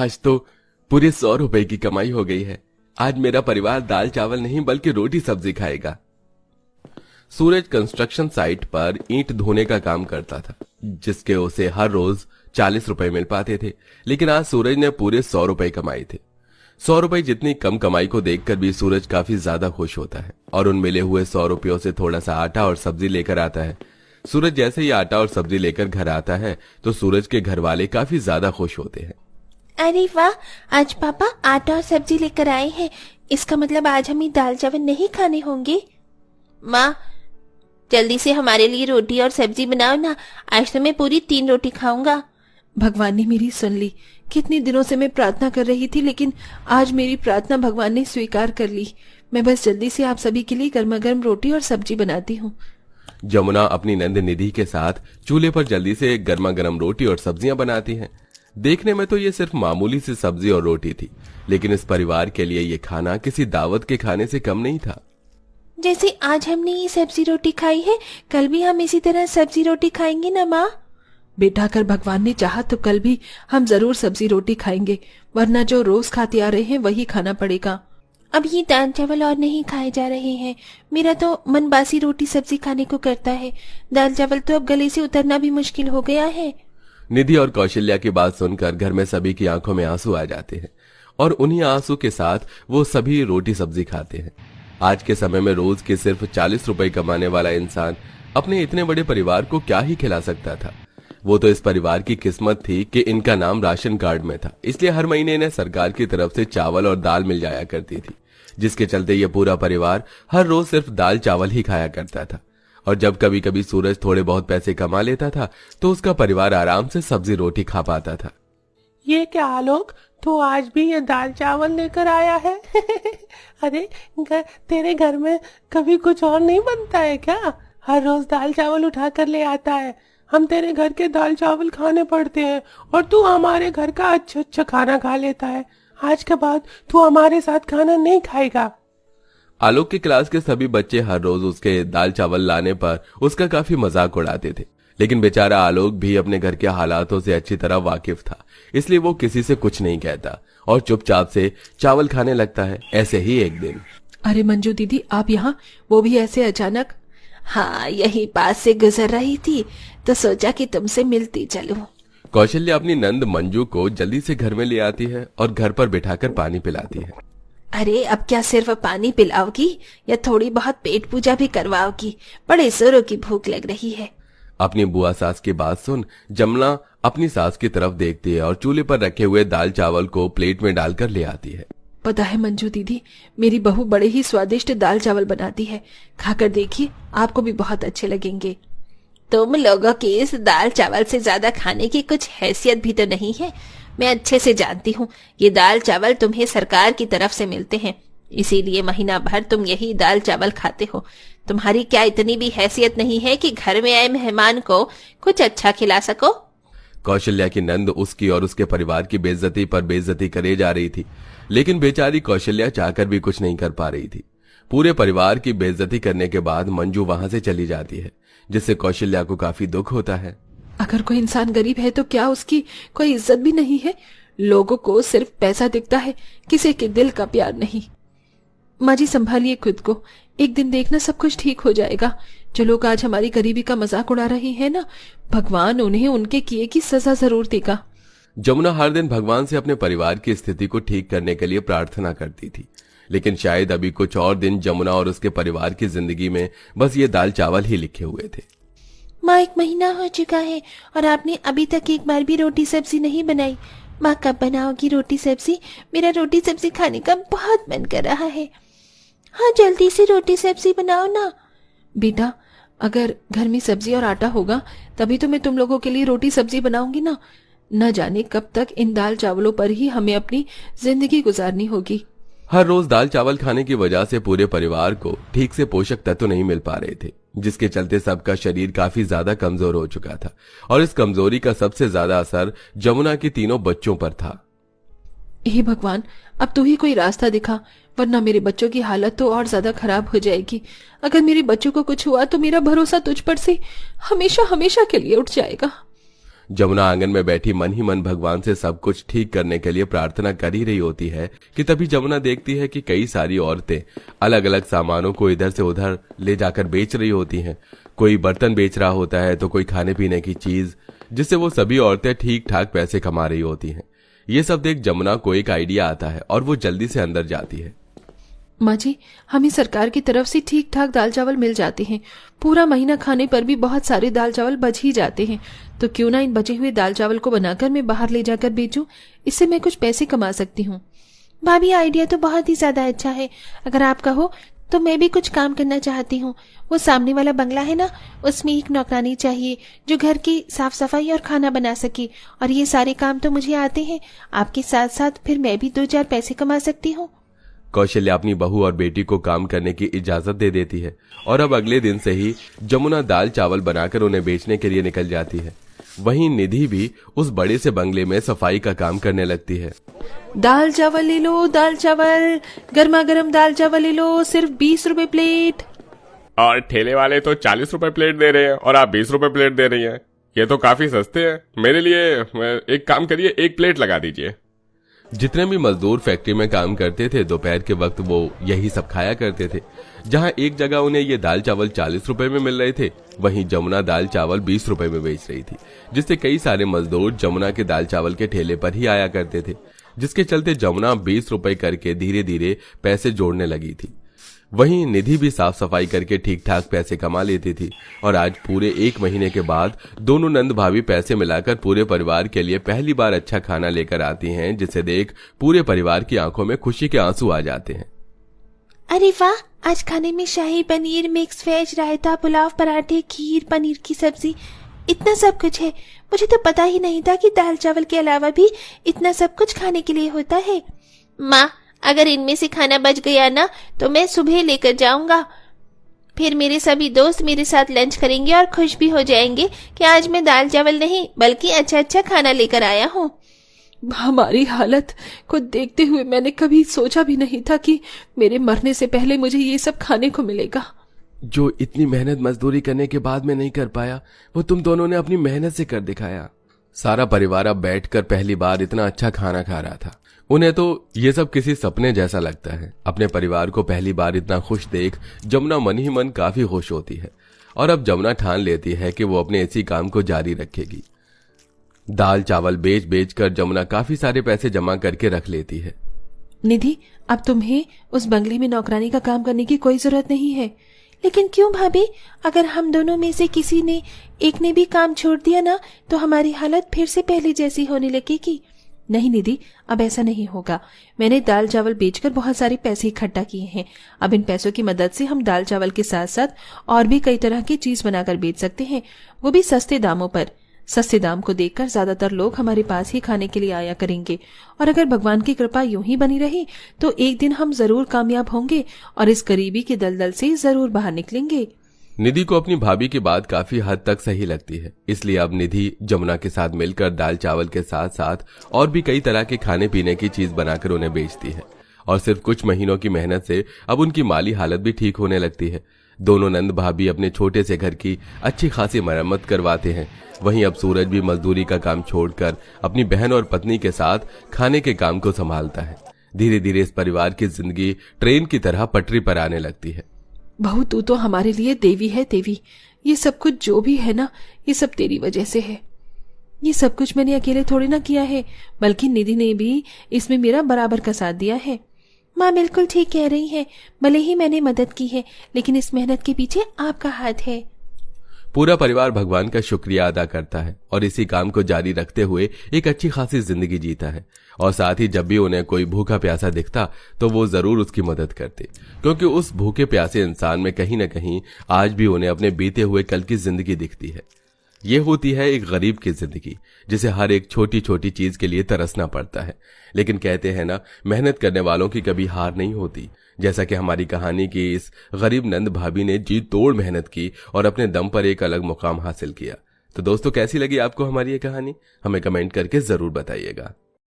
आज तो पूरे 100 रुपए की कमाई हो गई है। आज मेरा परिवार दाल चावल नहीं बल्कि रोटी सब्जी खाएगा। सूरज कंस्ट्रक्शन साइट पर ईंट धोने का काम करता था, जिसके उसे हर रोज 40 रुपए मिल पाते थे। लेकिन आज सूरज ने पूरे 100 रुपए कमाए थे। 100 रुपए जितनी कम कमाई को देखकर भी सूरज काफी ज्यादा खुश होता है और उन मिले हुए 100 रुपयों से थोड़ा सा आटा और सब्जी लेकर आता है। सूरज जैसे ही आटा और सब्जी लेकर घर आता है तो सूरज के घर वाले काफी ज्यादा खुश होते हैं। अरे वाह, आज पापा आटा और सब्जी लेकर आए हैं। इसका मतलब आज हमें दाल चावल नहीं खाने होंगे। माँ, जल्दी से हमारे लिए रोटी और सब्जी बनाओ ना। आज तो मैं पूरी 3 रोटी खाऊंगा। भगवान ने मेरी सुन ली। कितने दिनों से मैं प्रार्थना कर रही थी, लेकिन आज मेरी प्रार्थना भगवान ने स्वीकार कर ली। मैं बस जल्दी से आप सभी के लिए गर्मा गर्म रोटी और सब्जी बनाती हूँ। जमुना अपनी नंद निधि के साथ चूल्हे पर जल्दी से गर्मा गर्म रोटी और सब्जियां बनाती हैं। देखने में तो ये सिर्फ मामूली सी सब्जी और रोटी थी, लेकिन इस परिवार के लिए ये खाना किसी दावत के खाने से कम नहीं था। जैसे आज हमने ये सब्जी रोटी खाई है, कल भी हम इसी तरह सब्जी रोटी खाएंगे ना माँ? बेटा, अगर भगवान ने चाहा तो कल भी हम जरूर सब्जी रोटी खाएंगे, वरना जो रोज खाते आ रहे हैं वही खाना पड़ेगा। अब ये दाल चावल और नहीं खाए जा रहे हैं। मेरा तो मन बासी रोटी सब्जी खाने को करता है। दाल चावल तो अब गले से उतरना भी मुश्किल हो गया है। निधि और कौशल्या की बात सुनकर घर में सभी की आंखों में आंसू आ जाते हैं और उन्हीं आंसू के साथ वो सभी रोटी सब्जी खाते हैं। आज के समय में रोज के सिर्फ 40 रुपए कमाने वाला इंसान अपने इतने बड़े परिवार को क्या ही खिला सकता था। वो तो इस परिवार की किस्मत थी कि इनका नाम राशन कार्ड में था, इसलिए हर महीने इन्हें सरकार की तरफ से चावल और दाल मिल जाया करती थी, जिसके चलते ये पूरा परिवार हर रोज सिर्फ दाल चावल ही खाया करता था। और जब कभी कभी सूरज थोड़े बहुत पैसे कमा लेता था तो उसका परिवार आराम से सब्जी रोटी खा पाता था। ये क्या आलोक, तो आज भी ये दाल चावल लेकर आया है? अरे तेरे घर में कभी कुछ और नहीं बनता है क्या? हर रोज दाल चावल उठा कर ले आता है। हम तेरे घर के दाल चावल खाने पड़ते हैं और तू हमारे घर का अच्छा अच्छा खाना खा लेता है। आज के बाद तू हमारे साथ खाना नहीं खाएगा। आलोक की क्लास के सभी बच्चे हर रोज उसके दाल चावल लाने पर उसका काफी मजाक उड़ाते थे, लेकिन बेचारा आलोक भी अपने घर के हालातों से अच्छी तरह वाकिफ था, इसलिए वो किसी से कुछ नहीं कहता और चुपचाप से चावल खाने लगता है। ऐसे ही एक दिन, अरे मंजू दीदी, आप यहाँ, वो भी ऐसे अचानक? हाँ, यही पास से गुजर रही थी तो सोचा कि तुमसे मिलती चलूं। कौशल्या अपनी नंद मंजू को जल्दी से घर में ले आती है और घर पर बिठाकर पानी पिलाती है। अरे अब क्या सिर्फ पानी पिलाओगी या थोड़ी बहुत पेट पूजा भी करवाओगी? बड़े जोरों की भूख लग रही है। अपनी बुआ सास की बात सुन जमुना अपनी सास की तरफ देखती है और चूल्हे पर रखे हुए दाल चावल को प्लेट में डालकर ले आती है। पता है मंजू दीदी, मेरी बहू बड़े ही स्वादिष्ट दाल चावल बनाती है। खाकर देखिए, आपको भी बहुत अच्छे लगेंगे। तुम लोगों की इस दाल चावल से ज्यादा खाने की कुछ हैसियत भी तो नहीं है। मैं अच्छे से जानती हूँ ये दाल चावल तुम्हें सरकार की तरफ से मिलते हैं, इसीलिए महीना भर तुम यही दाल चावल खाते हो। तुम्हारी क्या इतनी भी हैसियत नहीं है कि घर में आए मेहमान को कुछ अच्छा खिला सको? कौशल्या की नंद उसकी और उसके परिवार की बेइज्जती पर बेइज्जती करे जा रही थी, लेकिन बेचारी कौशल्या चाहकर भी कुछ नहीं कर पा रही थी। पूरे परिवार की बेइज्जती करने के बाद मंजू वहां से चली जाती है, जिससे कौशल्या को काफी दुख होता है। अगर कोई इंसान गरीब है तो क्या उसकी कोई इज्जत भी नहीं है? लोगों को सिर्फ पैसा दिखता है, किसी के दिल का प्यार नहीं। माँ जी, संभालिए खुद को, एक दिन देखना सब कुछ ठीक हो जाएगा। जो लोग आज हमारी गरीबी का मजाक उड़ा रहे हैं ना, भगवान उन्हें उनके किए की सजा जरूर देगा। जमुना हर दिन भगवान से अपने परिवार की स्थिति को ठीक करने के लिए प्रार्थना करती थी, लेकिन शायद अभी कुछ और दिन जमुना और उसके परिवार की जिंदगी में बस ये दाल चावल ही लिखे हुए थे। माँ, 1 महीना हो चुका है और आपने अभी तक एक बार भी रोटी सब्जी नहीं बनाई। माँ, कब बनाओगी रोटी सब्जी? मेरा रोटी सब्जी खाने का बहुत मन कर रहा है। हाँ, जल्दी से रोटी सब्जी बनाओ ना। बेटा, अगर घर में सब्जी और आटा होगा तभी तो मैं तुम लोगों के लिए रोटी सब्जी बनाऊंगी ना। न जाने कब तक इन दाल चावलों पर ही हमें अपनी जिंदगी गुजारनी होगी। हर रोज दाल चावल खाने की वजह से पूरे परिवार को ठीक से पोषक तत्व नहीं मिल पा रहे थे, जिसके चलते सबका शरीर काफी ज्यादा कमजोर हो चुका था और इस कमजोरी का सबसे ज्यादा असर जमुना के तीनों बच्चों पर था। हे भगवान, अब तू ही कोई रास्ता दिखा, वरना मेरे बच्चों की हालत तो और ज्यादा खराब हो जाएगी। अगर मेरे बच्चों को कुछ हुआ तो मेरा भरोसा तुझ पर से हमेशा हमेशा के लिए उठ जाएगा। जमुना आंगन में बैठी मन ही मन भगवान से सब कुछ ठीक करने के लिए प्रार्थना कर ही रही होती है कि तभी जमुना देखती है कि कई सारी औरतें अलग अलग सामानों को इधर से उधर ले जाकर बेच रही होती हैं। कोई बर्तन बेच रहा होता है तो कोई खाने पीने की चीज, जिससे वो सभी औरतें ठीक ठाक पैसे कमा रही होती हैं। ये सब देख जमुना को एक आइडिया आता है और वो जल्दी से अंदर जाती है। माँ जी, हमें सरकार की तरफ से ठीक ठाक दाल चावल मिल जाते हैं। पूरा महीना खाने पर भी बहुत सारे दाल चावल बच ही जाते हैं। तो क्यों ना इन बचे हुए दाल चावल को बनाकर मैं बाहर ले जाकर बेचूं, इससे मैं कुछ पैसे कमा सकती हूँ। भाभी, आइडिया तो बहुत ही ज्यादा अच्छा है। अगर आप कहो तो मैं भी कुछ काम करना चाहती हूँ। वो सामने वाला बंगला है ना, उसमें एक नौकरानी चाहिए जो घर की साफ सफाई और खाना बना सके। और ये सारे काम तो मुझे आते हैं। आपके साथ साथ फिर मैं भी 2-4 पैसे कमा सकती हूँ। कौशल्या अपनी बहू और बेटी को काम करने की इजाजत दे देती है और अब अगले दिन से ही जमुना दाल चावल बनाकर उन्हें बेचने के लिए निकल जाती है। वहीं निधि भी उस बड़े से बंगले में सफाई का काम करने लगती है। दाल चावल ले लो, दाल चावल, गर्मा गर्म दाल चावल ले लो, सिर्फ 20 रुपए प्लेट। और ठेले वाले तो 40 रुपए प्लेट दे रहे हैं और आप 20 रुपए प्लेट दे रही हैं। ये तो काफी सस्ते हैं। मेरे लिए एक काम करिए, 1 प्लेट लगा दीजिए। जितने भी मजदूर फैक्ट्री में काम करते थे दोपहर के वक्त वो यही सब खाया करते थे। जहां एक जगह उन्हें ये दाल चावल 40 रुपए में मिल रहे थे, वहीं जमुना दाल चावल 20 रुपए में बेच रही थी, जिससे कई सारे मजदूर जमुना के दाल चावल के ठेले पर ही आया करते थे, जिसके चलते जमुना 20 रुपए करके धीरे धीरे पैसे जोड़ने लगी थी। वहीं निधि भी साफ सफाई करके ठीक ठाक पैसे कमा लेती थी और आज पूरे 1 महीने के बाद दोनों नंद भाभी पैसे मिलाकर पूरे परिवार के लिए पहली बार अच्छा खाना लेकर आती हैं, जिसे देख पूरे परिवार की आंखों में खुशी के आंसू आ जाते हैं। अरे वाह, आज खाने में शाही पनीर, मिक्स वेज, रायता, पुलाव, पराठे, खीर, पनीर की सब्जी, इतना सब कुछ है। मुझे तो पता ही नहीं था कि दाल चावल के अलावा भी इतना सब कुछ खाने के लिए होता है। माँ, अगर इनमें से खाना बच गया ना तो मैं सुबह लेकर जाऊंगा। फिर मेरे सभी दोस्त मेरे साथ लंच करेंगे और खुश भी हो जाएंगे कि आज मैं दाल चावल नहीं बल्कि अच्छा अच्छा खाना लेकर आया हूँ। हमारी हालत को देखते हुए मैंने कभी सोचा भी नहीं था कि मेरे मरने से पहले मुझे ये सब खाने को मिलेगा। जो इतनी मेहनत मजदूरी करने के बाद में नहीं कर पाया, वो तुम दोनों ने अपनी मेहनत से कर दिखाया। सारा परिवार अब बैठकर पहली बार इतना अच्छा खाना खा रहा था। उन्हें तो ये सब किसी सपने जैसा लगता है। अपने परिवार को पहली बार इतना खुश देख जमुना मन ही मन काफी खुश होती है और अब जमुना ठान लेती है कि वो अपने इसी काम को जारी रखेगी। दाल चावल बेच बेच कर जमुना काफी सारे पैसे जमा करके रख लेती है। निधि, अब तुम्हें उस बंगले में नौकरानी का काम करने की कोई जरूरत नहीं है। लेकिन क्यों भाभी? अगर हम दोनों में से किसी ने एक ने भी काम छोड़ दिया ना तो हमारी हालत फिर से पहले जैसी होने लगेगी। नहीं निधि, अब ऐसा नहीं होगा। मैंने दाल चावल बेचकर बहुत सारे पैसे इकट्ठा किए हैं। अब इन पैसों की मदद से हम दाल चावल के साथ साथ और भी कई तरह की चीज बनाकर बेच सकते हैं, वो भी सस्ते दामों पर। सस्ते दाम को देखकर ज्यादातर लोग हमारे पास ही खाने के लिए आया करेंगे और अगर भगवान की कृपा यूं ही बनी रही तो एक दिन हम जरूर कामयाब होंगे और इस गरीबी के दलदल से जरूर बाहर निकलेंगे। निधि को अपनी भाभी की बात काफी हद तक सही लगती है, इसलिए अब निधि जमुना के साथ मिलकर दाल चावल के साथ साथ और भी कई तरह के खाने पीने की चीज बनाकर उन्हें बेचती है और सिर्फ कुछ महीनों की मेहनत से अब उनकी माली हालत भी ठीक होने लगती है। दोनों नंद भाभी अपने छोटे से घर की अच्छी खासी मरम्मत करवाते हैं। वहीं अब सूरज भी मजदूरी का काम छोड़कर अपनी बहन और पत्नी के साथ खाने के काम को संभालता है। धीरे धीरे इस परिवार की जिंदगी ट्रेन की तरह पटरी पर आने लगती है। बहू, तू तो हमारे लिए देवी है देवी। ये सब कुछ जो भी है ना, ये सब तेरी वजह से है। ये सब कुछ मैंने अकेले थोड़ी ना किया है, बल्कि निधि ने भी इसमें मेरा बराबर का साथ दिया है। माँ बिल्कुल ठीक कह रही है। भले ही मैंने मदद की है लेकिन इस मेहनत के पीछे आपका हाथ है। पूरा परिवार भगवान का शुक्रिया अदा करता है और इसी काम को जारी रखते हुए एक अच्छी खासी जिंदगी जीता है। और साथ ही जब भी उन्हें कोई भूखा प्यासा दिखता तो वो जरूर उसकी मदद करते, क्योंकि उस भूखे प्यासे इंसान में कहीं न कहीं आज भी उन्हें अपने बीते हुए कल की जिंदगी दिखती है। ये होती है एक गरीब की जिंदगी, जिसे हर एक छोटी छोटी चीज के लिए तरसना पड़ता है। लेकिन कहते हैं ना, मेहनत करने वालों की कभी हार नहीं होती। जैसा कि हमारी कहानी की इस गरीब नंद भाभी ने जी तोड़ मेहनत की और अपने दम पर एक अलग मुकाम हासिल किया। तो दोस्तों, कैसी लगी आपको हमारी ये कहानी? हमें कमेंट करके जरूर बताइएगा।